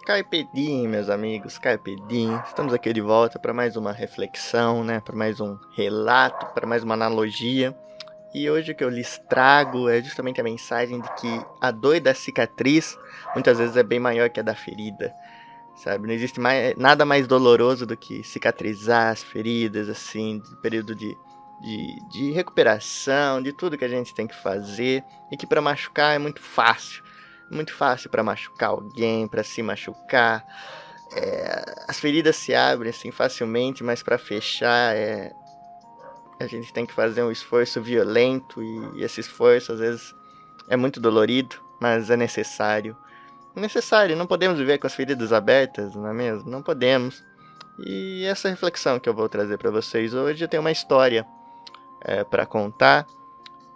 Carpe diem, meus amigos, carpe diem. Estamos aqui de volta para mais uma reflexão, né? Para mais um relato, para mais uma analogia. E hoje o que eu lhes trago é justamente a mensagem de que a dor da cicatriz muitas vezes é bem maior que a da ferida, sabe? Não existe nada mais doloroso do que cicatrizar as feridas, assim, de período de recuperação, de tudo que a gente tem que fazer. E que para machucar é muito fácil. Muito fácil para machucar alguém, para se machucar. As feridas se abrem assim facilmente, mas para fechar a gente tem que fazer um esforço violento e esse esforço às vezes é muito dolorido, mas é necessário. É necessário, não podemos viver com as feridas abertas, não é mesmo? Não podemos. E essa reflexão que eu vou trazer para vocês hoje, eu tenho uma história para contar.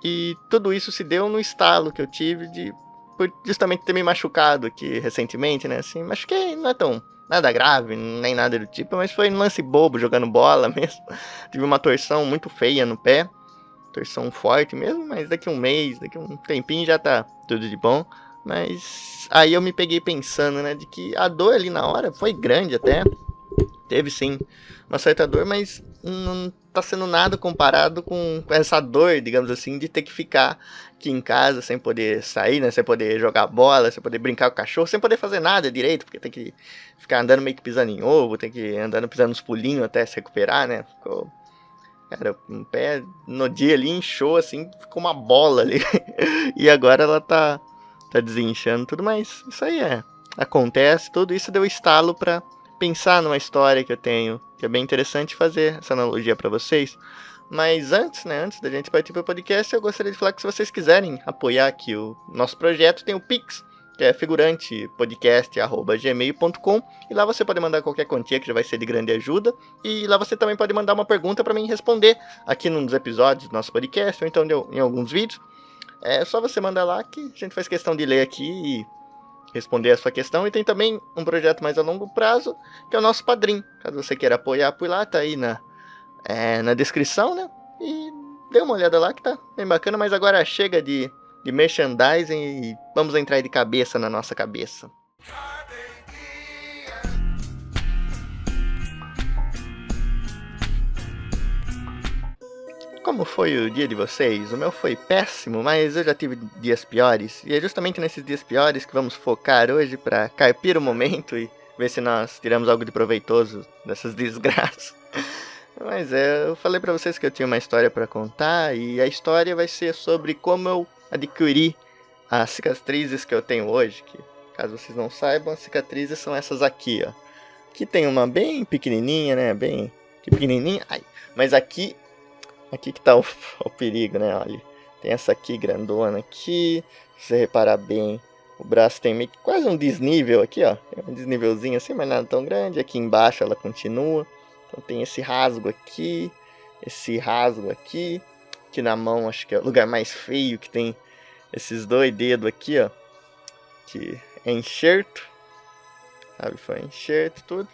E tudo isso se deu no estalo que eu tive por justamente ter me machucado aqui recentemente, né? Assim, machuquei, não é tão nada grave, nem nada do tipo, mas foi um lance bobo, jogando bola mesmo. Tive uma torção muito feia no pé, torção forte mesmo, mas daqui um mês, daqui um tempinho já tá tudo de bom. Mas aí eu me peguei pensando, né, de que a dor ali na hora foi grande até. Teve sim uma certa dor, mas não tá sendo nada comparado com essa dor, digamos assim, de ter que ficar aqui em casa sem poder sair, né? Sem poder jogar bola, sem poder brincar com o cachorro, sem poder fazer nada direito, porque tem que ficar andando meio que pisando em ovo, tem que andando pisando nos pulinhos até se recuperar, né? Ficou, cara, um pé no dia ali inchou assim, ficou uma bola ali. E agora ela tá desinchando tudo, mas isso aí acontece, tudo isso deu estalo pra pensar numa história que eu tenho, que é bem interessante fazer essa analogia para vocês. Mas antes da gente partir para o podcast, eu gostaria de falar que se vocês quiserem apoiar aqui o nosso projeto, tem o Pix, que é figurantepodcast@gmail.com, e lá você pode mandar qualquer quantia que já vai ser de grande ajuda, e lá você também pode mandar uma pergunta para mim responder aqui num dos episódios do nosso podcast, ou então em alguns vídeos. É só você mandar lá que a gente faz questão de ler aqui e responder a sua questão. E tem também um projeto mais a longo prazo, que é o nosso Padrim. Caso você queira apoiar por lá, tá aí na descrição, né? E dê uma olhada lá que tá bem bacana. Mas agora chega de merchandising e vamos entrar de cabeça na nossa cabeça. Como foi o dia de vocês? O meu foi péssimo, mas eu já tive dias piores. E é justamente nesses dias piores que vamos focar hoje para carpir o momento e ver se nós tiramos algo de proveitoso dessas desgraças. Mas eu falei para vocês que eu tinha uma história para contar, e a história vai ser sobre como eu adquiri as cicatrizes que eu tenho hoje. Que, caso vocês não saibam, as cicatrizes são essas aqui, ó. Aqui tem uma bem pequenininha, né? Bem pequenininha. Ai, mas aqui que tá o perigo, né? Olha, tem essa aqui grandona aqui. Se você reparar bem, o braço tem meio que quase um desnível aqui, ó. Tem um desnívelzinho assim, mas nada tão grande. Aqui embaixo ela continua. Então tem esse rasgo aqui, que na mão acho que é o lugar mais feio, que tem esses dois dedos aqui, ó. Que é enxerto, sabe? Foi enxerto, tudo.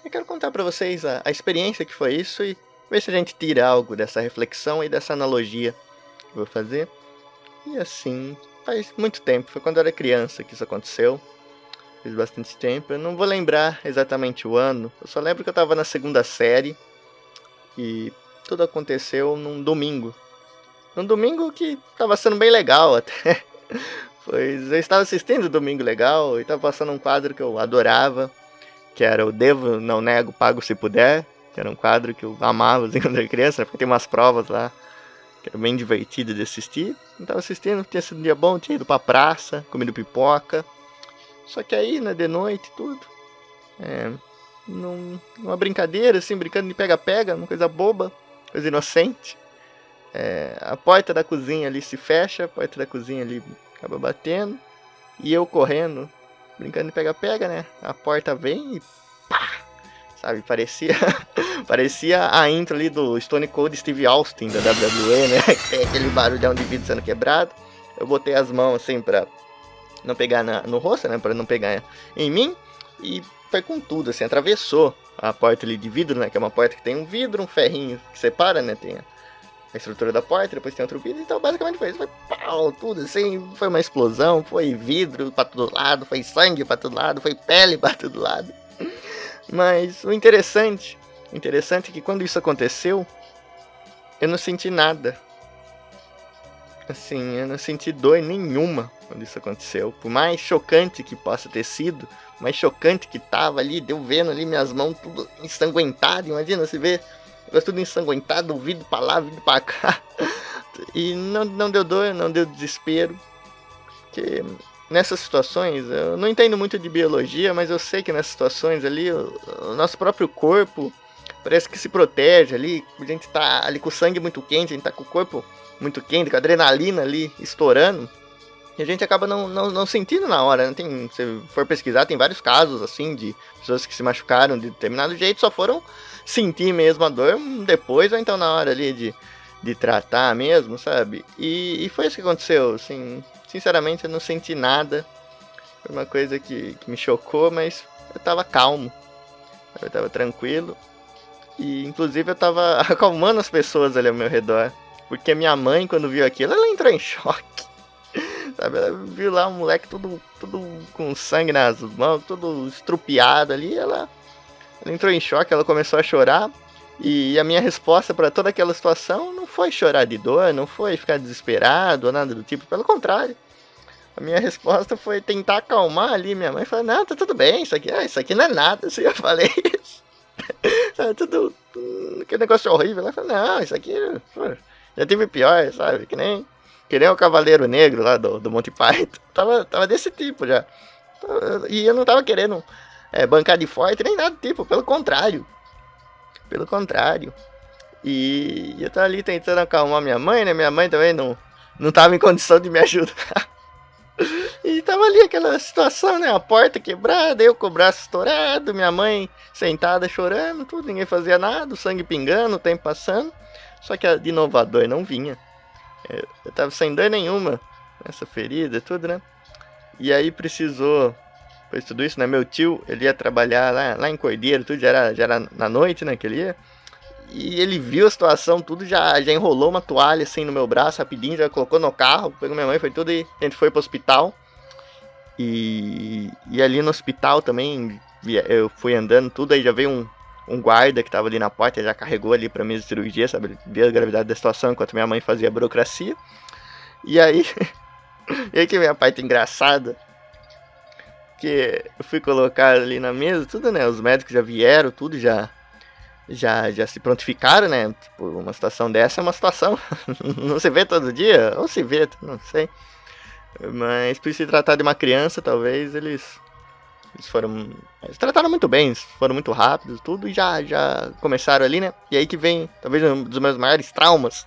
Eu quero contar pra vocês a experiência que foi isso e ver se a gente tira algo dessa reflexão e dessa analogia que eu vou fazer. E assim, faz muito tempo, foi quando eu era criança que isso aconteceu. Faz bastante tempo, eu não vou lembrar exatamente o ano. Eu só lembro que eu estava na segunda série e tudo aconteceu num domingo. Num domingo que estava sendo bem legal até. Pois eu estava assistindo o Domingo Legal e estava passando um quadro que eu adorava, que era o Devo, Não Nego, Pago Se Puder. Que era um quadro que eu amava assim, quando era criança, né? Porque tem umas provas lá que era bem divertido de assistir. Eu tava assistindo, tinha sido um dia bom, tinha ido pra praça, comido pipoca. Só que aí, né, de noite, tudo, numa brincadeira, assim, brincando de pega-pega, uma coisa boba, coisa inocente. A porta da cozinha ali se fecha, a porta da cozinha ali acaba batendo, e eu correndo, brincando de pega-pega, né, a porta vem e pá! Sabe, parecia a intro ali do Stone Cold Steve Austin da WWE, né? Tem aquele barulhão de vidro sendo quebrado. Eu botei as mãos assim pra não pegar no rosto, né? Pra não pegar em mim. E foi com tudo, assim, atravessou a porta ali de vidro, né? Que é uma porta que tem um vidro, um ferrinho que separa, né? Tem estrutura da porta, depois tem outro vidro, então basicamente foi isso, foi pau, tudo assim, foi uma explosão, foi vidro pra todo lado, foi sangue pra todo lado, foi pele pra todo lado. Mas o interessante é que quando isso aconteceu, eu não senti nada. Assim, eu não senti dor nenhuma quando isso aconteceu. Por mais chocante que possa ter sido, mais chocante que tava ali, deu vendo ali minhas mãos tudo ensanguentado, imagina, você vê, tudo ensanguentado, vidro pra lá, vidro pra cá. E não deu dor, não deu desespero. Porque nessas situações, eu não entendo muito de biologia, mas eu sei que nessas situações ali, o nosso próprio corpo parece que se protege ali. A gente tá ali com o sangue muito quente, a gente tá com o corpo muito quente, com a adrenalina ali estourando. E a gente acaba não sentindo na hora, né? Se for pesquisar, tem vários casos assim de pessoas que se machucaram de determinado jeito, só foram sentir mesmo a dor depois, ou então na hora ali de tratar mesmo, sabe? E foi isso que aconteceu, assim, sinceramente eu não senti nada. Foi uma coisa que me chocou, mas eu tava calmo, eu tava tranquilo. E inclusive eu tava acalmando as pessoas ali ao meu redor. Porque minha mãe, quando viu aquilo, ela entrou em choque. Sabe, ela viu lá um moleque tudo com sangue nas mãos, tudo estrupiado ali. Ela entrou em choque, ela começou a chorar. E a minha resposta para toda aquela situação não foi chorar de dor, não foi ficar desesperado ou nada do tipo. Pelo contrário, a minha resposta foi tentar acalmar ali minha mãe. Falar, não, tá tudo bem, isso aqui não é nada. Assim, eu falei isso. Sabe, tudo, aquele negócio horrível. Ela falou, não, isso aqui... Já tive pior, sabe? Que nem o Cavaleiro Negro lá do Monty Python. Tava desse tipo já. E eu não tava querendo bancar de forte nem nada do tipo. Pelo contrário. E eu tava ali tentando acalmar minha mãe, né? Minha mãe também não tava em condição de me ajudar. E tava ali aquela situação, né? A porta quebrada, eu com o braço estourado, minha mãe sentada chorando, tudo. Ninguém fazia nada, o sangue pingando, o tempo passando. Só que de novo a dor não vinha. Eu tava sem dor nenhuma nessa ferida e tudo, né? E aí precisou, depois de tudo isso, né? Meu tio, ele ia trabalhar lá em Cordeiro, tudo já era na noite, né? Que ele ia. E ele viu a situação, tudo, já enrolou uma toalha assim no meu braço rapidinho, já colocou no carro, pegou minha mãe, foi tudo e a gente foi pro hospital. E ali no hospital também, eu fui andando tudo, aí já veio um guarda que tava ali na porta, já carregou ali pra mesa de cirurgia, sabe? Viu a gravidade da situação enquanto minha mãe fazia a burocracia. E aí, que minha parte engraçada, que eu fui colocar ali na mesa, tudo, né? Os médicos já vieram, tudo, já se prontificaram, né? Tipo, uma situação dessa é uma situação, não se vê todo dia, ou se vê, não sei. Mas por se tratar de uma criança, talvez eles trataram muito bem, foram muito rápidos, tudo, e já começaram ali, né? E aí que vem, talvez, um dos meus maiores traumas,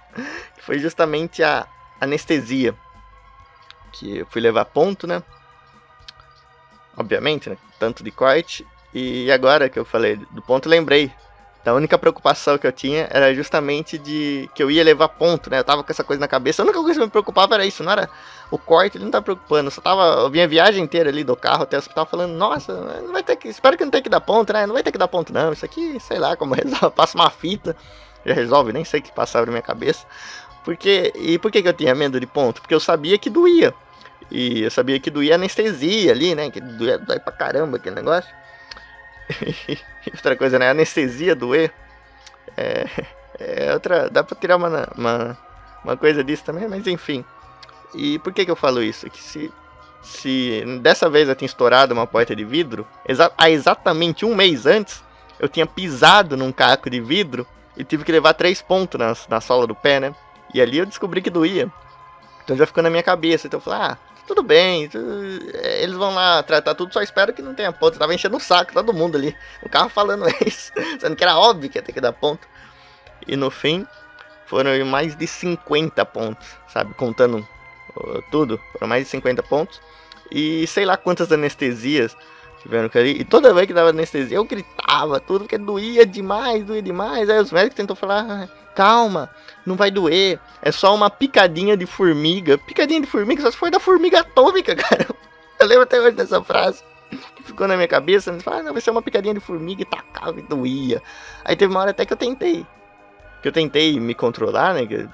que foi justamente a anestesia. Que eu fui levar ponto, né? Obviamente, né? Tanto de corte. E agora que eu falei do ponto, lembrei. A única preocupação que eu tinha era justamente de que eu ia levar ponto, né? Eu tava com essa coisa na cabeça. A única coisa que me preocupava era isso, não era o corte, ele não tava preocupando. Eu vinha a viagem inteira ali do carro até o hospital falando, nossa, não vai ter que. Espero que não tenha que dar ponto, né? Não vai ter que dar ponto, não. Isso aqui, sei lá como resolve. Passa uma fita, já resolve, nem sei o que passava na minha cabeça. Por que eu tinha medo de ponto? Porque eu sabia que doía. E eu sabia que doía anestesia ali, né? Que dói pra caramba aquele negócio. Outra coisa, né? Anestesia doer. Outra. Dá pra tirar uma coisa disso também, mas enfim. E por que eu falo isso? Que se dessa vez eu tinha estourado uma porta de vidro, há exatamente um mês antes, eu tinha pisado num caco de vidro e tive que levar 3 pontos na sola do pé, né? E ali eu descobri que doía. Então já ficou na minha cabeça. Então eu falei, tudo bem, eles vão lá tratar tudo, só espero que não tenha ponto. Eu tava enchendo o saco, todo mundo ali, o carro falando isso, sendo que era óbvio que ia ter que dar ponto. E no fim, foram mais de 50 pontos, sabe, contando tudo, foram mais de 50 pontos. E sei lá quantas anestesias tiveram que ali, e toda vez que dava anestesia, eu gritava tudo, porque doía demais. Aí os médicos tentam falar, calma, não vai doer, é só uma picadinha de formiga. Picadinha de formiga só se for da formiga atômica, cara. Eu lembro até hoje dessa frase que ficou na minha cabeça. Eles falaram, não, vai ser uma picadinha de formiga, e tacava e doía. Aí teve uma hora até que eu tentei que eu tentei me controlar, né, que,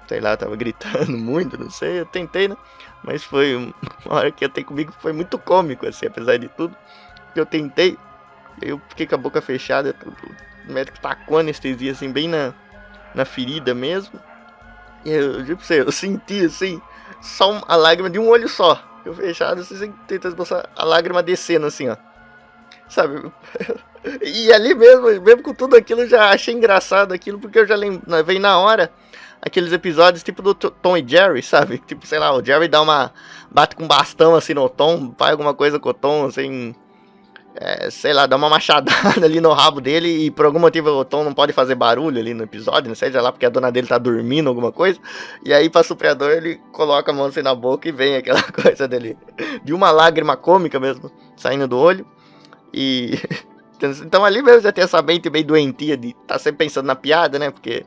sei lá, eu tava gritando muito, não sei, eu tentei, né, mas foi uma hora que eu tenho comigo, foi muito cômico, assim, apesar de tudo, que eu tentei, eu fiquei com a boca fechada, o médico tacou anestesia, assim, bem na ferida mesmo, e eu juro pra você, eu senti, assim, só a lágrima de um olho só, eu fechado, assim, tentando expulsar a lágrima descendo, assim, ó, sabe, e ali mesmo com tudo aquilo, eu já achei engraçado aquilo, porque eu já veio na hora aqueles episódios tipo do Tom e Jerry, sabe? Tipo, sei lá, o Jerry bate com um bastão assim no Tom, faz alguma coisa com o Tom, assim, sei lá, dá uma machadada ali no rabo dele e por algum motivo o Tom não pode fazer barulho ali no episódio, não seja lá porque a dona dele tá dormindo, alguma coisa, e aí pra suprir a dor ele coloca a mão assim na boca e vem aquela coisa dele, de uma lágrima cômica mesmo, saindo do olho, e... Então ali mesmo já tem essa mente meio doentia de tá sempre pensando na piada, né? Porque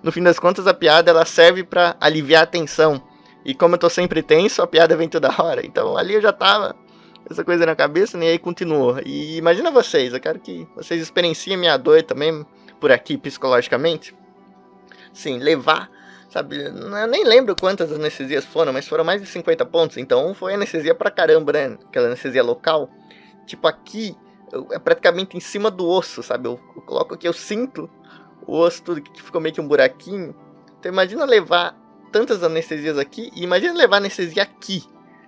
no fim das contas a piada ela serve pra aliviar a tensão. E como eu tô sempre tenso, a piada vem toda hora. Então ali eu já tava essa coisa na cabeça, né? E aí continuou. E imagina vocês, eu quero que vocês experienciem minha dor também por aqui psicologicamente. Sim, levar, sabe? Eu nem lembro quantas anestesias foram, mas foram mais de 50 pontos. Então foi anestesia pra caramba, né? Aquela anestesia local. Tipo aqui, é praticamente em cima do osso, sabe? Eu coloco aqui, eu sinto o osso tudo que ficou meio que um buraquinho. Então imagina levar tantas anestesias aqui e imagina levar anestesia aqui,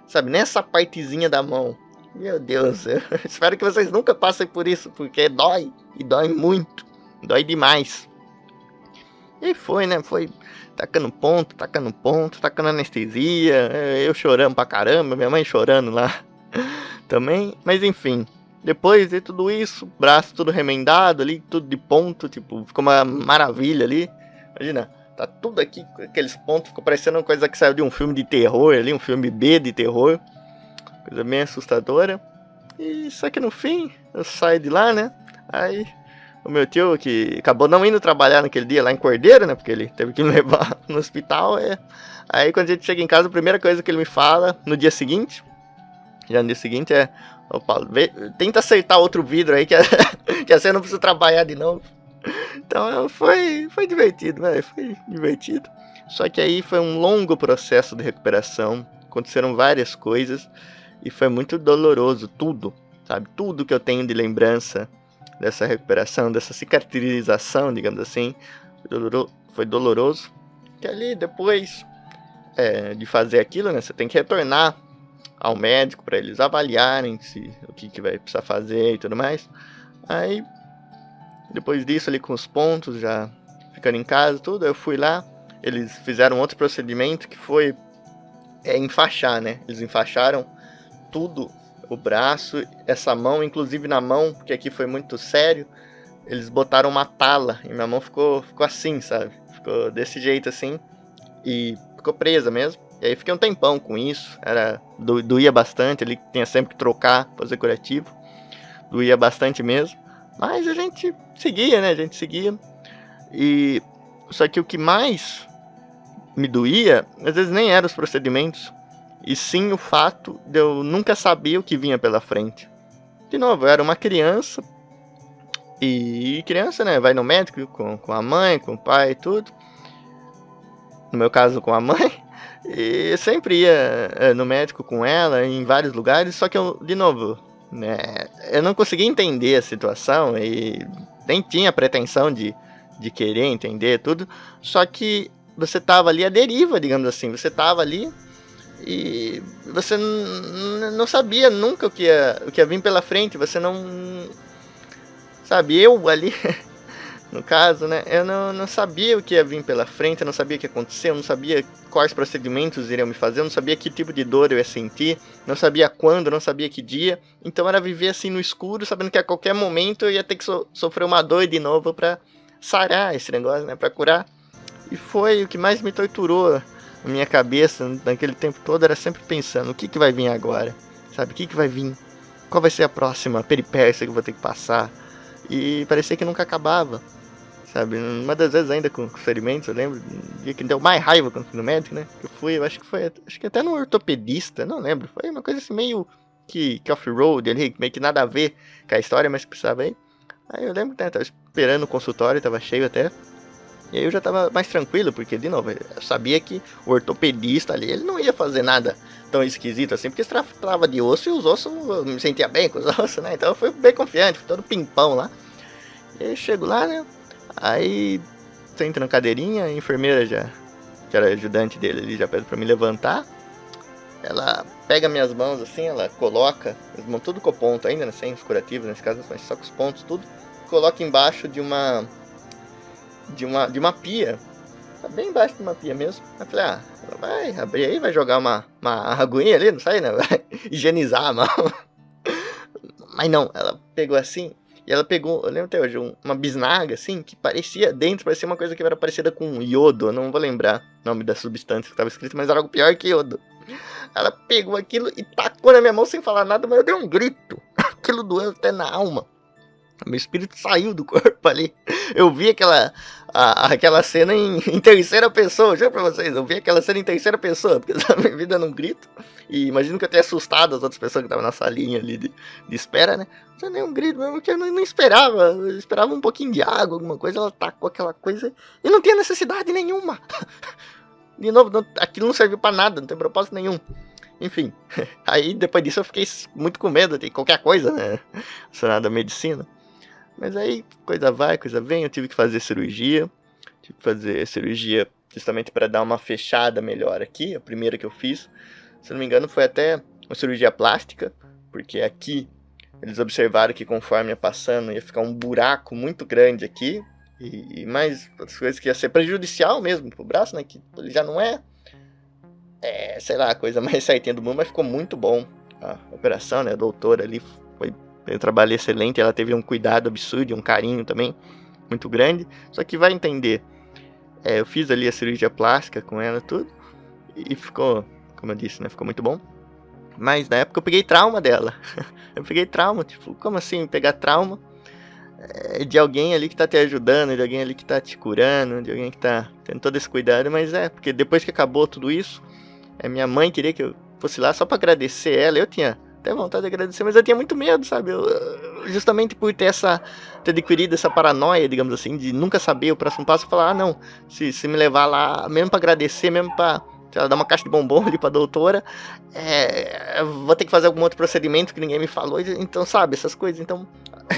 sabe? Nessa partezinha da mão. Meu Deus, eu espero que vocês nunca passem por isso, porque dói, e dói muito, dói demais. E foi, né? Foi tacando ponto, tacando anestesia, eu chorando pra caramba, minha mãe chorando lá também, mas enfim. Depois de tudo isso, braço tudo remendado ali, tudo de ponto, tipo, ficou uma maravilha ali. Imagina, tá tudo aqui com aqueles pontos, ficou parecendo uma coisa que saiu de um filme de terror ali, um filme B de terror. Coisa bem assustadora. E só que no fim, eu saio de lá, né? Aí, o meu tio, que acabou não indo trabalhar naquele dia lá em Cordeiro, né? Porque ele teve que me levar no hospital. Aí quando a gente chega em casa, a primeira coisa que ele me fala no dia seguinte, já no dia seguinte ô Paulo, tenta acertar outro vidro aí, que assim eu não preciso trabalhar de novo. Então foi divertido, velho, foi divertido. Só que aí foi um longo processo de recuperação, aconteceram várias coisas e foi muito doloroso, tudo, sabe? Tudo que eu tenho de lembrança dessa recuperação, dessa cicatrização, digamos assim, foi doloroso. Que ali depois de fazer aquilo, né, você tem que retornar ao médico para eles avaliarem o que vai precisar fazer e tudo mais. Aí, depois disso ali com os pontos, já ficando em casa, tudo, eu fui lá, eles fizeram outro procedimento que foi enfaixar, né? Eles enfaixaram tudo, o braço, essa mão, inclusive na mão, porque aqui foi muito sério, eles botaram uma tala e minha mão ficou assim, sabe? Ficou desse jeito assim e ficou presa mesmo. E aí fiquei um tempão com isso, doía bastante, ele tinha sempre que trocar, fazer curativo, doía bastante mesmo, mas a gente seguia, né, e só que o que mais me doía, às vezes nem eram os procedimentos, e sim o fato de eu nunca saber o que vinha pela frente. De novo, eu era uma criança, e criança, né, vai no médico com a mãe, com o pai e tudo, no meu caso com a mãe, e eu sempre ia no médico com ela, em vários lugares, só que eu, de novo, né, eu não conseguia entender a situação e nem tinha pretensão de querer entender tudo, só que você tava ali à deriva, digamos assim, você tava ali e você não sabia nunca o que ia vir pela frente, você não... Sabe, eu ali... No caso, né, eu não sabia o que ia vir pela frente, eu não sabia o que ia acontecer, eu não sabia quais procedimentos iriam me fazer, eu não sabia que tipo de dor eu ia sentir, não sabia quando, não sabia que dia, então era viver assim no escuro, sabendo que a qualquer momento eu ia ter que sofrer uma dor de novo pra sarar esse negócio, né, pra curar. E foi o que mais me torturou na minha cabeça naquele tempo todo, era sempre pensando, o que vai vir agora, sabe, o que vai vir, qual vai ser a próxima peripécia que eu vou ter que passar, e parecia que nunca acabava. Sabe, uma das vezes ainda com ferimentos, eu lembro, um dia que deu mais raiva quando fui no médico, né, que eu fui, acho que até no ortopedista, não lembro, foi uma coisa assim meio que off-road ali, meio que nada a ver com a história, mas que precisava ir. Aí eu lembro, né, tava esperando o consultório, tava cheio até, E aí eu já tava mais tranquilo, porque, de novo, eu sabia que o ortopedista ali, ele não ia fazer nada tão esquisito assim, porque se tratava de osso, e os ossos, eu me sentia bem com os ossos, né? Então eu fui bem confiante, fui todo pimpão lá. E aí eu chego lá, né? Aí sento na cadeirinha, a enfermeira já, que era ajudante dele ali, já pede pra me levantar. Ela pega minhas mãos assim, ela coloca, as mãos tudo com o ponto ainda, né? Sem os curativos nesse caso, mas só com os pontos, tudo. Coloca embaixo de uma pia. Tá bem embaixo de uma pia mesmo. Aí eu falei, ela vai abrir aí, vai jogar uma aguinha ali, não sei, né? Vai higienizar a mão. Mas não, ela pegou assim, e ela pegou, eu lembro até hoje, uma bisnaga assim, que parecia uma coisa que era parecida com iodo. Eu não vou lembrar o nome da substância que estava escrito, mas era algo pior que iodo. Ela pegou aquilo e tacou na minha mão sem falar nada, mas eu dei um grito. Aquilo doeu até na alma. Meu espírito saiu do corpo ali. Eu vi aquela cena em terceira pessoa, juro pra vocês. Eu vi aquela cena em terceira pessoa, porque eu tava me vida num grito. E imagino que eu tenha assustado as outras pessoas que estavam na salinha ali de espera, né? Não nem um grito mesmo, porque eu não esperava. Eu esperava um pouquinho de água, alguma coisa. Ela tacou aquela coisa e não tinha necessidade nenhuma. De novo, aquilo não serviu pra nada, não tem propósito nenhum. Enfim, aí depois disso eu fiquei muito com medo de qualquer coisa, né? Relacionada à medicina. Mas aí, coisa vai, coisa vem, eu tive que fazer cirurgia. Tive que fazer cirurgia justamente para dar uma fechada melhor aqui, a primeira que eu fiz. Se não me engano, foi até uma cirurgia plástica, porque aqui eles observaram que conforme ia passando ia ficar um buraco muito grande aqui. E mais outras coisas que ia ser prejudicial mesmo pro braço, né? Que ele já não sei lá, a coisa mais certinha do mundo, mas ficou muito bom a operação, né? A doutora ali foi um trabalho excelente, ela teve um cuidado absurdo, um carinho também muito grande. Só que vai entender, eu fiz ali a cirurgia plástica com ela tudo, e ficou, como eu disse, né? Ficou muito bom. Mas na época eu peguei trauma dela. Eu peguei trauma, tipo, como assim pegar trauma? De alguém ali que tá te ajudando, de alguém ali que tá te curando, de alguém que tá tendo todo esse cuidado, mas porque depois que acabou tudo isso, minha mãe queria que eu fosse lá só pra agradecer ela. Eu tinha até vontade de agradecer, mas eu tinha muito medo, sabe? Justamente por ter adquirido essa paranoia, digamos assim, de nunca saber o próximo passo, falar, não, se me levar lá, mesmo pra agradecer, mesmo pra dar uma caixa de bombom ali pra doutora, vou ter que fazer algum outro procedimento que ninguém me falou, então, sabe, essas coisas. Então,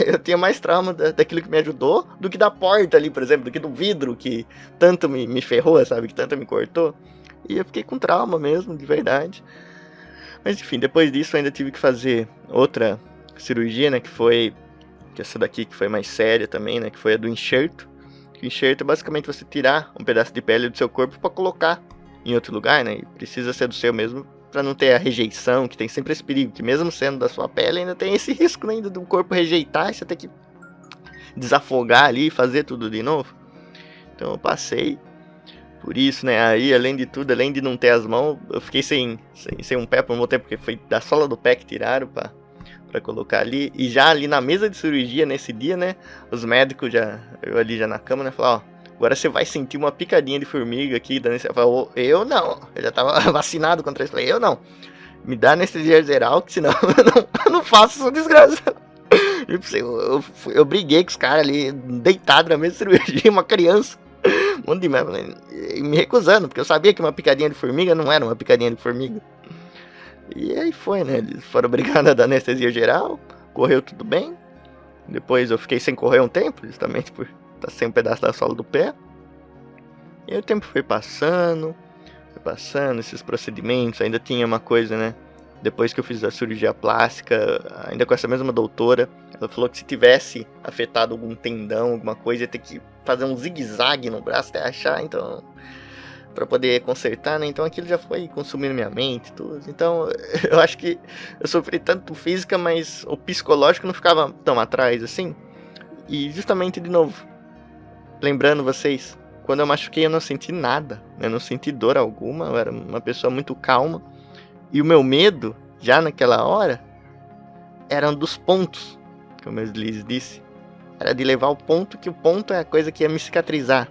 eu tinha mais trauma daquilo que me ajudou do que da porta ali, por exemplo, do que do vidro que tanto me ferrou, sabe, que tanto me cortou. E eu fiquei com trauma mesmo, de verdade. Mas enfim, depois disso eu ainda tive que fazer outra cirurgia, né, que essa daqui que foi mais séria também, né, que foi a do enxerto. O enxerto é basicamente você tirar um pedaço de pele do seu corpo para colocar em outro lugar, né, e precisa ser do seu mesmo, para não ter a rejeição, que tem sempre esse perigo, que mesmo sendo da sua pele, ainda tem esse risco ainda do corpo rejeitar, e você ter que desafogar ali e fazer tudo de novo. Então eu passei por isso, né, aí além de tudo, além de não ter as mãos, eu fiquei sem um pé por um bom tempo, porque foi da sola do pé que tiraram pra colocar ali, e já ali na mesa de cirurgia nesse dia, né, os médicos eu ali já na cama, né, falaram, agora você vai sentir uma picadinha de formiga aqui, eu falei, eu não, eu já tava vacinado contra isso, eu falei, eu não, me dá anestesia geral, que senão eu não faço essa desgraça. Eu briguei com os caras ali, deitado na mesa de cirurgia, uma criança, um monte de merda, me recusando, porque eu sabia que uma picadinha de formiga não era uma picadinha de formiga. E aí foi, né? Eles foram obrigados a dar anestesia geral, correu tudo bem. Depois eu fiquei sem correr um tempo, justamente por estar sem um pedaço da sola do pé. E aí o tempo foi passando esses procedimentos. Ainda tinha uma coisa, né? Depois que eu fiz a cirurgia plástica, ainda com essa mesma doutora, ela falou que se tivesse afetado algum tendão, alguma coisa, ia ter que fazer um zigue-zague no braço até achar, então, pra poder consertar, né? Então aquilo já foi consumindo minha mente, tudo. Então eu acho que eu sofri tanto física, mas o psicológico não ficava tão atrás assim. E justamente, de novo, lembrando vocês, quando eu machuquei eu não senti nada, eu não senti dor alguma, eu era uma pessoa muito calma. E o meu medo, já naquela hora, eram dos pontos, como eu lhes disse. Era de levar o ponto, que o ponto é a coisa que ia me cicatrizar.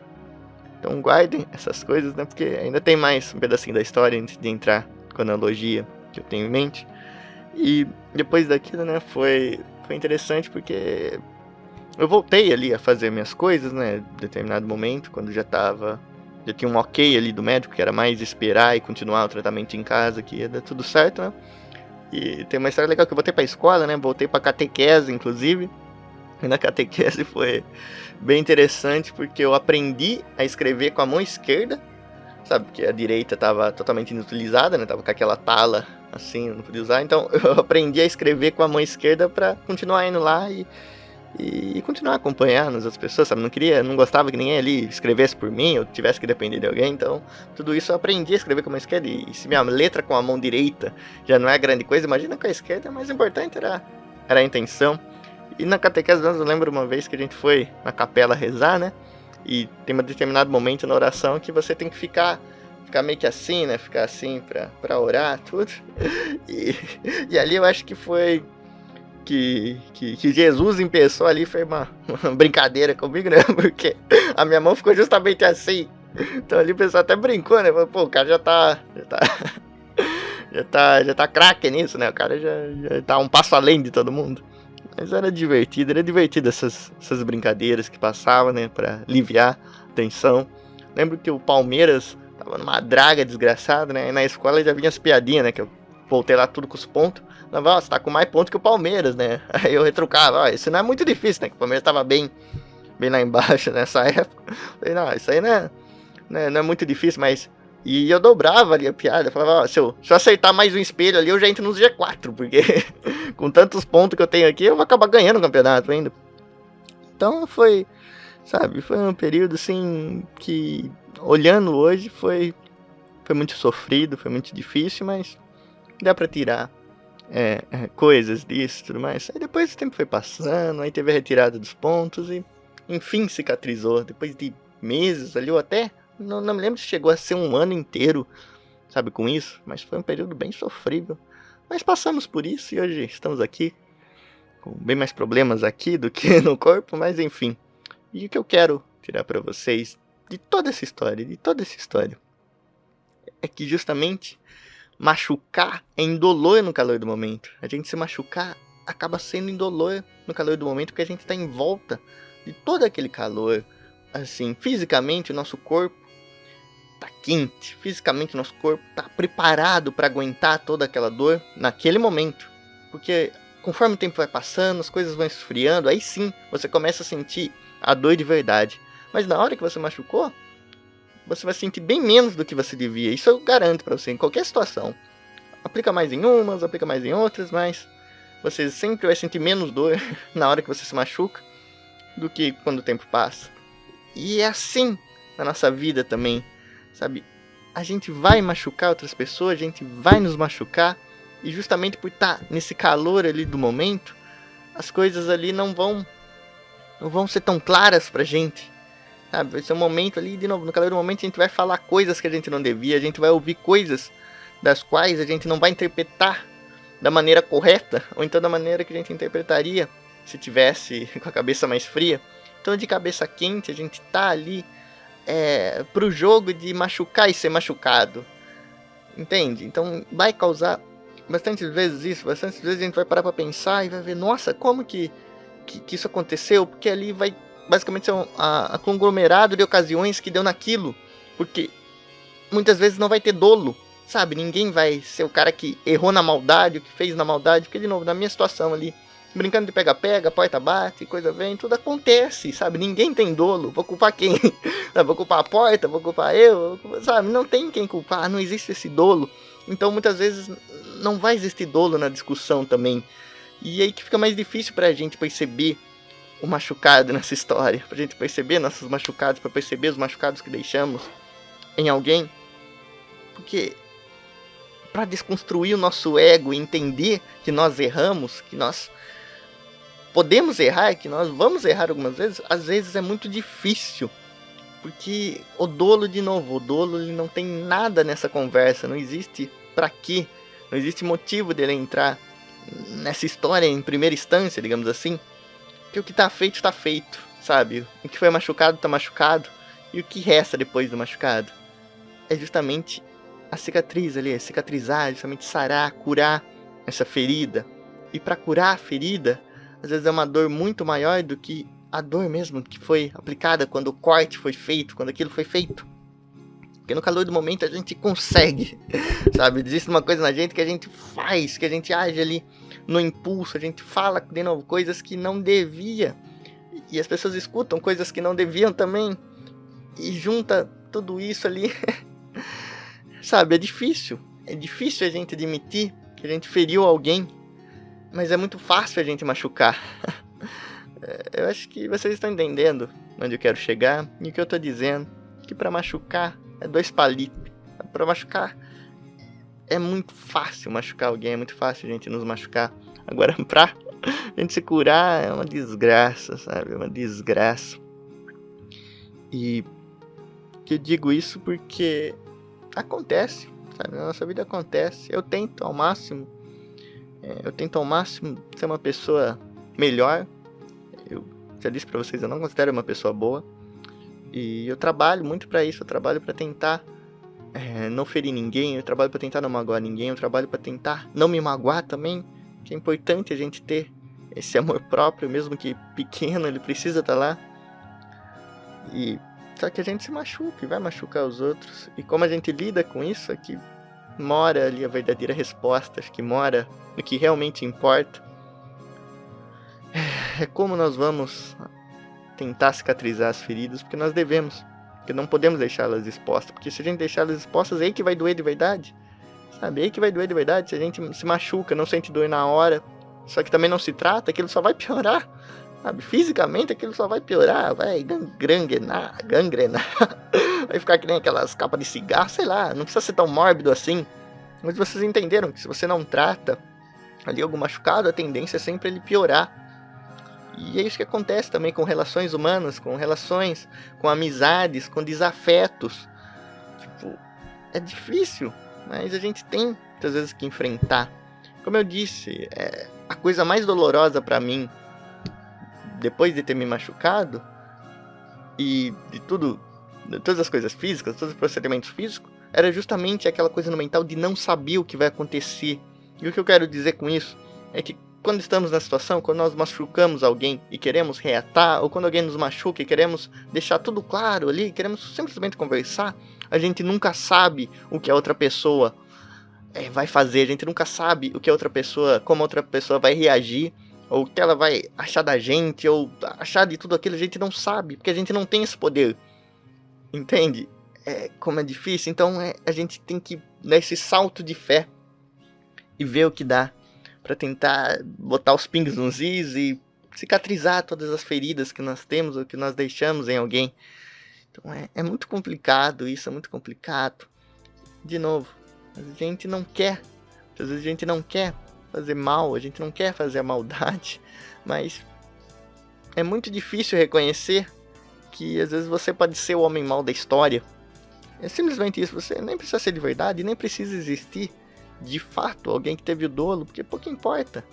Então guardem essas coisas, né? Porque ainda tem mais um pedacinho da história antes de entrar com a analogia que eu tenho em mente. E depois daquilo, né, foi interessante porque eu voltei ali a fazer minhas coisas, né, em determinado momento, quando já tinha um ok ali do médico, que era mais esperar e continuar o tratamento em casa, que ia dar tudo certo, né. E tem uma história legal que eu voltei pra escola, né, voltei pra catequese, inclusive, e na catequese foi bem interessante, porque eu aprendi a escrever com a mão esquerda, sabe, porque a direita tava totalmente inutilizada, né, tava com aquela tala assim, eu não podia usar, então eu aprendi a escrever com a mão esquerda pra continuar indo lá e continuar acompanhando as pessoas, sabe, não gostava que ninguém ali escrevesse por mim, eu tivesse que depender de alguém, então tudo isso eu aprendi a escrever com a mão esquerda, e se minha letra com a mão direita já não é grande coisa, imagina com a esquerda, mas o importante era a intenção. E na catequese eu lembro uma vez que a gente foi na capela rezar, né, e tem um determinado momento na oração que você tem que ficar meio que assim, né, ficar assim pra orar, tudo, e ali eu acho que foi que Jesus em pessoa ali foi uma brincadeira comigo, né? Porque a minha mão ficou justamente assim. Então ali o pessoal até brincou, né? Pô, o cara já tá craque nisso, né? O cara já tá um passo além de todo mundo. Mas era divertido essas brincadeiras que passavam, né? Pra aliviar a tensão. Lembro que o Palmeiras tava numa draga desgraçada, né? E na escola já vinha as piadinhas, né? Que eu voltei lá tudo com os pontos. Falava, você tá com mais pontos que o Palmeiras, né? Aí eu retrucava, ó, isso não é muito difícil, né? Que o Palmeiras tava bem lá embaixo nessa época. Falei, não, isso aí não é muito difícil, mas... E eu dobrava ali a piada, eu falava, ó, se eu acertar mais um espelho ali, eu já entro nos G4, porque com tantos pontos que eu tenho aqui, eu vou acabar ganhando o campeonato ainda. Então foi, sabe, foi um período assim que, olhando hoje, foi muito sofrido, foi muito difícil, mas dá pra tirar coisas disso e tudo mais. Aí depois o tempo foi passando, aí teve a retirada dos pontos e enfim cicatrizou. Depois de meses ali, ou até, não me lembro se chegou a ser um ano inteiro, sabe, com isso. Mas foi um período bem sofrível. Mas passamos por isso e hoje estamos aqui, com bem mais problemas aqui do que no corpo, mas enfim. E o que eu quero tirar pra vocês de toda essa história, é que justamente machucar é indolor no calor do momento. A gente se machucar acaba sendo indolor no calor do momento, porque a gente está em volta de todo aquele calor. Assim, fisicamente o nosso corpo tá quente, fisicamente o nosso corpo tá preparado para aguentar toda aquela dor naquele momento. Porque conforme o tempo vai passando, as coisas vão esfriando, aí sim você começa a sentir a dor de verdade. Mas na hora que você machucou, você vai sentir bem menos do que você devia. Isso eu garanto pra você, em qualquer situação. Aplica mais em umas, aplica mais em outras, mas você sempre vai sentir menos dor na hora que você se machuca do que quando o tempo passa. E é assim na nossa vida também, sabe? A gente vai machucar outras pessoas, a gente vai nos machucar, e justamente por estar nesse calor ali do momento, as coisas ali não vão ser tão claras pra gente. Sabe, vai ser um momento ali, de novo, no calor do momento a gente vai falar coisas que a gente não devia, a gente vai ouvir coisas das quais a gente não vai interpretar da maneira correta, ou então da maneira que a gente interpretaria se tivesse com a cabeça mais fria. Então de cabeça quente a gente tá ali pro jogo de machucar e ser machucado, entende? Então vai causar bastantes vezes isso, bastantes vezes a gente vai parar pra pensar e vai ver, nossa, como que isso aconteceu, porque ali vai basicamente ser a conglomerado de ocasiões que deu naquilo, porque muitas vezes não vai ter dolo, sabe, ninguém vai ser o cara que errou na maldade, o que fez na maldade, porque de novo, na minha situação ali, brincando de pega-pega, porta bate, coisa vem, tudo acontece, sabe, ninguém tem dolo, vou culpar quem? Vou culpar a porta, vou culpar eu, sabe, não tem quem culpar, não existe esse dolo, então muitas vezes não vai existir dolo na discussão também, e aí que fica mais difícil pra gente perceber o machucado nessa história, pra gente perceber nossos machucados, pra perceber os machucados que deixamos em alguém, porque pra desconstruir o nosso ego e entender que nós erramos, que nós podemos errar, que nós vamos errar algumas vezes, às vezes é muito difícil, porque o dolo, de novo, ele não tem nada nessa conversa, não existe pra quê, não existe motivo dele entrar nessa história em primeira instância, digamos assim. Porque o que tá feito, sabe? O que foi machucado, tá machucado. E o que resta depois do machucado? É justamente a cicatriz ali, cicatrizar, justamente sarar, curar essa ferida. E pra curar a ferida, às vezes é uma dor muito maior do que a dor mesmo que foi aplicada quando o corte foi feito, quando aquilo foi feito. Porque no calor do momento a gente consegue, sabe? Existe uma coisa na gente que a gente faz, que a gente age ali no impulso, a gente fala de novo coisas que não devia. E as pessoas escutam coisas que não deviam também. E junta tudo isso ali. Sabe, é difícil. É difícil a gente admitir que a gente feriu alguém. Mas é muito fácil a gente machucar. Eu acho que vocês estão entendendo onde eu quero chegar. E o que eu tô dizendo. Que pra machucar é 2 palitos. Pra machucar é muito fácil machucar alguém. É muito fácil a gente nos machucar. Agora pra a gente se curar é uma desgraça, sabe? É uma desgraça. E que eu digo isso porque acontece, sabe? Na nossa vida acontece. Eu tento ao máximo ser uma pessoa melhor. Eu já disse pra vocês, eu não considero uma pessoa boa. E eu trabalho muito pra isso. Eu trabalho pra tentar não ferir ninguém. Eu trabalho pra tentar não magoar ninguém. Eu trabalho pra tentar não me magoar também. Que é importante a gente ter esse amor próprio, mesmo que pequeno, ele precisa estar lá. E só que a gente se machuca e vai machucar os outros. E como a gente lida com isso, é que mora ali a verdadeira resposta. Acho que mora no que realmente importa. É como nós vamos tentar cicatrizar as feridas, porque nós devemos. Porque não podemos deixá-las expostas. Porque se a gente deixá-las expostas, é aí que vai doer de verdade. Sabe, é aí que vai doer de verdade. Se a gente se machuca, não sente dor na hora, só que também não se trata, aquilo só vai piorar. Sabe, fisicamente aquilo só vai piorar, vai gangrenar, vai ficar que nem aquelas capas de cigarro, sei lá, não precisa ser tão mórbido assim. Mas vocês entenderam que se você não trata ali algum machucado, a tendência é sempre ele piorar. E é isso que acontece também com relações humanas, com amizades, com desafetos. Tipo, é difícil, mas a gente tem muitas vezes que enfrentar. Como eu disse, a coisa mais dolorosa pra mim, depois de ter me machucado, e de todas as coisas físicas, todos os procedimentos físicos, era justamente aquela coisa no mental de não saber o que vai acontecer. E o que eu quero dizer com isso é que quando estamos na situação, quando nós machucamos alguém e queremos reatar, ou quando alguém nos machuca e queremos deixar tudo claro ali, queremos simplesmente conversar, a gente nunca sabe o que a outra pessoa vai fazer, a gente nunca sabe o que a outra pessoa, como a outra pessoa vai reagir, ou o que ela vai achar da gente, ou achar de tudo aquilo, a gente não sabe, porque a gente não tem esse poder. Entende? Como é difícil, então a gente tem que dar esse salto de fé e ver o que dá, pra tentar botar os pingos nos is e cicatrizar todas as feridas que nós temos ou que nós deixamos em alguém. Então é muito complicado isso, é muito complicado. De novo, a gente não quer, às vezes a gente não quer fazer mal, a gente não quer fazer a maldade, mas é muito difícil reconhecer que às vezes você pode ser o homem mau da história. É simplesmente isso, você nem precisa ser de verdade, nem precisa existir de fato alguém que teve o dolo, porque pouco importa.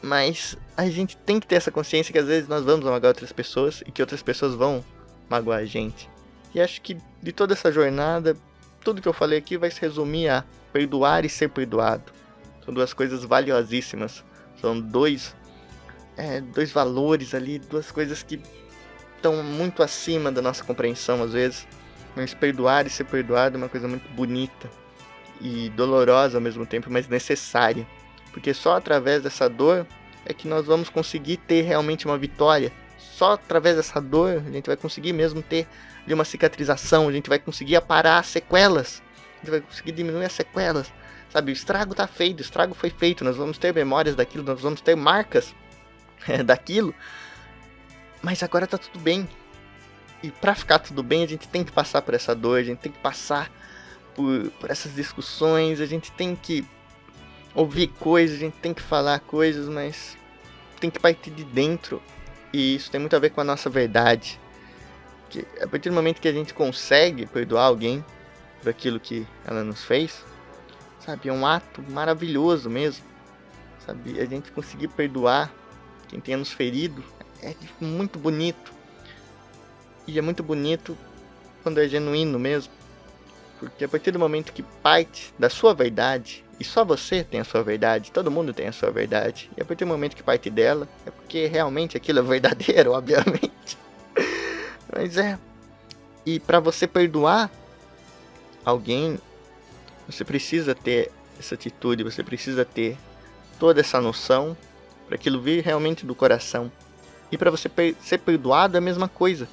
Mas a gente tem que ter essa consciência que às vezes nós vamos magoar outras pessoas e que outras pessoas vão magoar a gente. E acho que de toda essa jornada, tudo que eu falei aqui vai se resumir a perdoar e ser perdoado. São 2 coisas valiosíssimas. São dois valores ali, 2 coisas que estão muito acima da nossa compreensão às vezes. Mas perdoar e ser perdoado é uma coisa muito bonita e dolorosa ao mesmo tempo, mas necessária. Porque só através dessa dor é que nós vamos conseguir ter realmente uma vitória. Só através dessa dor a gente vai conseguir mesmo ter ali uma cicatrização, a gente vai conseguir aparar as sequelas, a gente vai conseguir diminuir as sequelas. Sabe, o estrago tá feito, o estrago foi feito, nós vamos ter memórias daquilo, nós vamos ter marcas daquilo, mas agora tá tudo bem. E pra ficar tudo bem, a gente tem que passar por essa dor, a gente tem que passar por essas discussões, a gente tem que ouvir coisas, a gente tem que falar coisas, mas tem que partir de dentro. E isso tem muito a ver com a nossa verdade. Que a partir do momento que a gente consegue perdoar alguém por aquilo que ela nos fez, sabe, é um ato maravilhoso mesmo. Sabe, a gente conseguir perdoar quem tenha nos ferido é muito bonito. E é muito bonito quando é genuíno mesmo. Porque a partir do momento que parte da sua verdade, E só você tem a sua verdade, todo mundo tem a sua verdade. E a partir do momento que parte dela, é porque realmente aquilo é verdadeiro, obviamente. Mas e pra você perdoar alguém, você precisa ter essa atitude, você precisa ter toda essa noção para aquilo vir realmente do coração. E para você ser perdoado é a mesma coisa.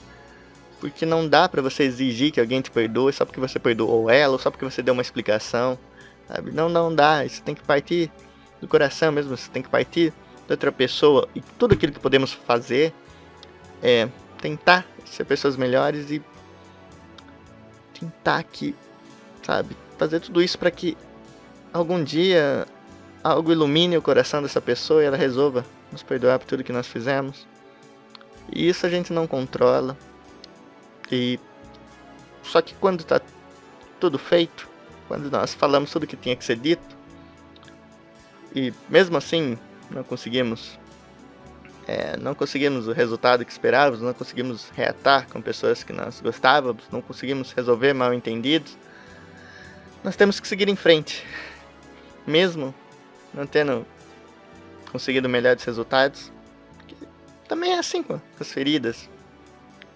Porque não dá para você exigir que alguém te perdoe só porque você perdoou ela, ou só porque você deu uma explicação, sabe? Não dá, isso tem que partir do coração mesmo, você tem que partir da outra pessoa. E tudo aquilo que podemos fazer é tentar ser pessoas melhores e tentar que, sabe, fazer tudo isso para que algum dia algo ilumine o coração dessa pessoa e ela resolva nos perdoar por tudo que nós fizemos. E isso a gente não controla. E só que quando tá tudo feito, quando nós falamos tudo que tinha que ser dito, e mesmo assim não conseguimos o resultado que esperávamos, não conseguimos reatar com pessoas que nós gostávamos, não conseguimos resolver mal entendidos, nós temos que seguir em frente. Mesmo não tendo conseguido melhores resultados, também é assim com as feridas.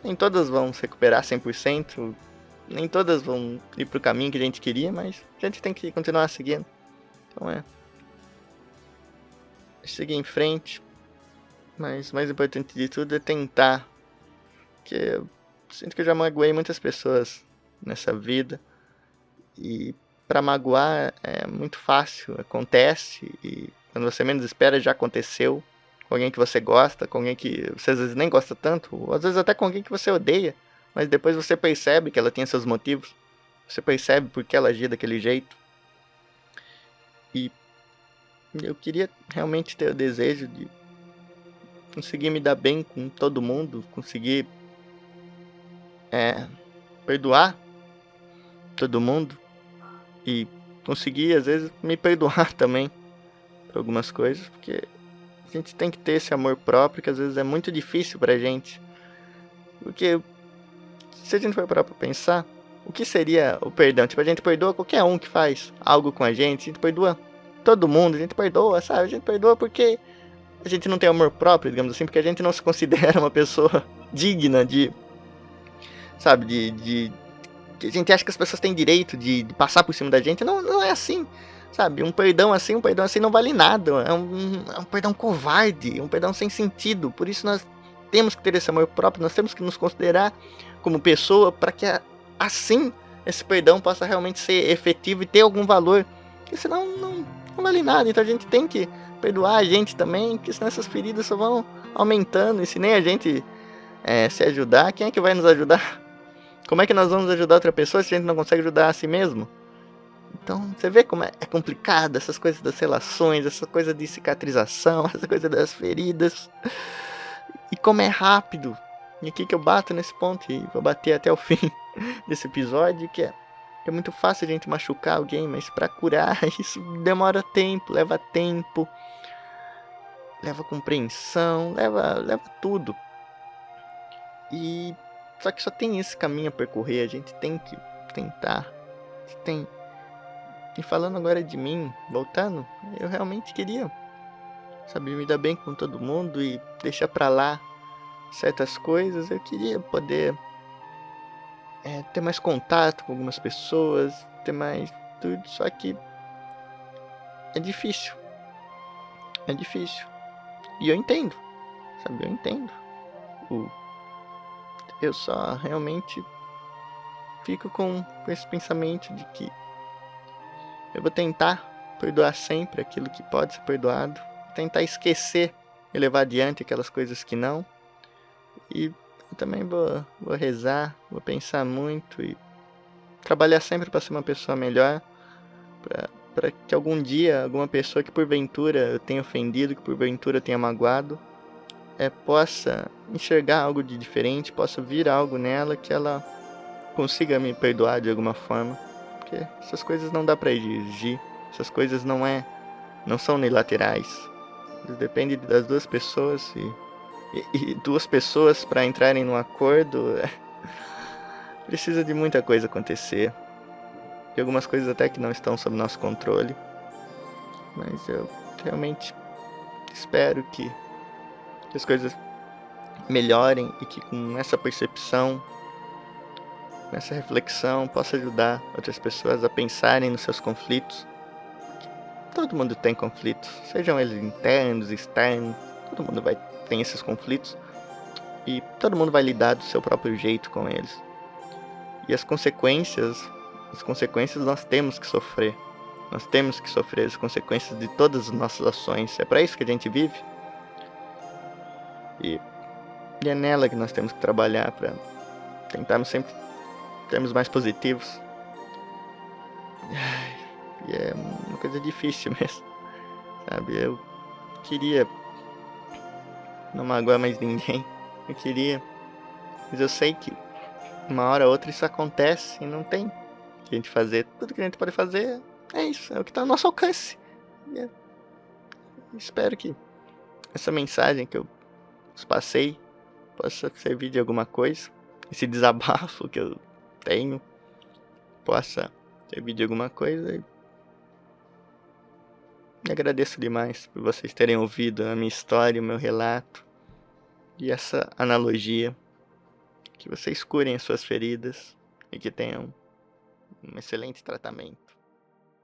Nem todas vão se recuperar 100%, nem todas vão ir pro caminho que a gente queria, mas a gente tem que continuar seguindo. Então seguir em frente, mas o mais importante de tudo é tentar. Porque eu sinto que eu já magoei muitas pessoas nessa vida, e para magoar é muito fácil, acontece, e quando você menos espera já aconteceu, com alguém que você gosta, com alguém que você às vezes nem gosta tanto, ou às vezes até com alguém que você odeia, mas depois você percebe que ela tinha seus motivos, você percebe por que ela agia daquele jeito. E eu queria realmente ter o desejo de conseguir me dar bem com todo mundo, conseguir perdoar todo mundo e conseguir às vezes me perdoar também por algumas coisas, porque a gente tem que ter esse amor próprio que às vezes é muito difícil pra gente. Porque se a gente for parar pra pensar, o que seria o perdão? Tipo, a gente perdoa qualquer um que faz algo com a gente perdoa todo mundo, a gente perdoa, sabe? A gente perdoa porque a gente não tem amor próprio, digamos assim, porque a gente não se considera uma pessoa digna de, sabe, a gente acha que as pessoas têm direito de passar por cima da gente. Não é assim, sabe? Um perdão assim não vale nada. É um perdão covarde, um perdão sem sentido. Por isso nós temos que ter esse amor próprio, nós temos que nos considerar como pessoa para que assim esse perdão possa realmente ser efetivo e ter algum valor. Porque senão não vale nada. Então a gente tem que perdoar a gente também, porque senão essas feridas só vão aumentando. E se nem a gente se ajudar, quem é que vai nos ajudar? Como é que nós vamos ajudar outra pessoa se a gente não consegue ajudar a si mesmo? Então, você vê como é complicado essas coisas das relações, essa coisa de cicatrização, essa coisa das feridas. E como é rápido. E aqui que eu bato nesse ponto, e vou bater até o fim desse episódio, que é muito fácil a gente machucar alguém, mas pra curar isso demora tempo, leva compreensão, leva tudo. E só que só tem esse caminho a percorrer, a gente tem que tentar. E falando agora de mim, voltando, eu realmente queria, sabe, me dar bem com todo mundo e deixar pra lá certas coisas. Eu queria poder ter mais contato com algumas pessoas, ter mais tudo, só que é difícil. É difícil. E eu entendo, sabe, eu entendo. Eu só realmente fico com esse pensamento de que eu vou tentar perdoar sempre aquilo que pode ser perdoado, tentar esquecer e levar adiante aquelas coisas que não. E eu também vou rezar, vou pensar muito e trabalhar sempre para ser uma pessoa melhor, para que algum dia alguma pessoa que porventura eu tenha ofendido, que porventura eu tenha magoado, possa enxergar algo de diferente, possa vir algo nela que ela consiga me perdoar de alguma forma. Porque essas coisas não dá para exigir, essas coisas não são unilaterais. Depende das duas pessoas e duas pessoas para entrarem num acordo precisa de muita coisa acontecer. E algumas coisas até que não estão sob nosso controle. mas eu realmente espero que as coisas melhorem e que com essa percepção, com essa reflexão, possa ajudar outras pessoas a pensarem nos seus conflitos. Todo mundo tem conflitos, sejam eles internos, externos, todo mundo tem esses conflitos e todo mundo vai lidar do seu próprio jeito com eles. E as consequências nós temos que sofrer. Nós temos que sofrer as consequências de todas as nossas ações. É para isso que a gente vive. E é nela que nós temos que trabalhar para tentarmos sempre sermos mais positivos. E é uma coisa difícil mesmo, sabe? Eu queria não magoar mais ninguém. Eu queria, mas eu sei que uma hora ou outra isso acontece e não tem o que a gente fazer. Tudo que a gente pode fazer é isso, é o que está ao nosso alcance. E espero que essa mensagem que eu vos passei possa servir de alguma coisa. Esse desabafo que eu tenho possa servir de alguma coisa. E agradeço demais por vocês terem ouvido a minha história, o meu relato e essa analogia. Que vocês curem as suas feridas e que tenham um excelente tratamento.